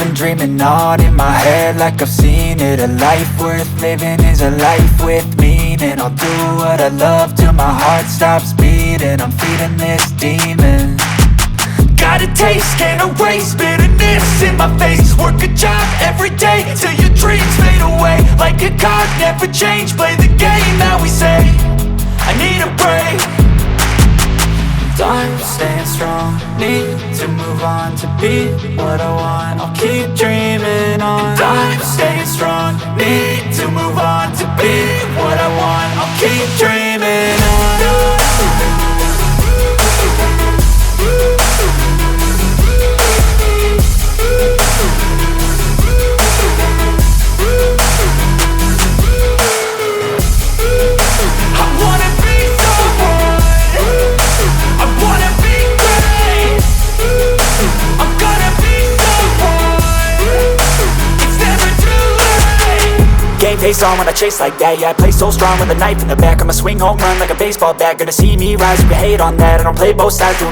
been dreaming on in my head like I've seen it. A life worth living is a life with meaning. I'll do what I love till my heart stops beating. I'm feeding this demon. Got a taste, can't erase bitterness in my face. Work a job every day till your dreams fade away. Like a card, never change, play the game that we say. I need a break. I'm staying strong, need to move on to be what I want. I'll keep dreaming on. I'm staying strong, need to move on to be what I want. I'll keep dreaming on. Face on when I chase like that. Yeah, I play so strong with a knife in the back. I'ma swing home run like a baseball bat. Gonna see me rise if you hate on that. I don't play both sides, doing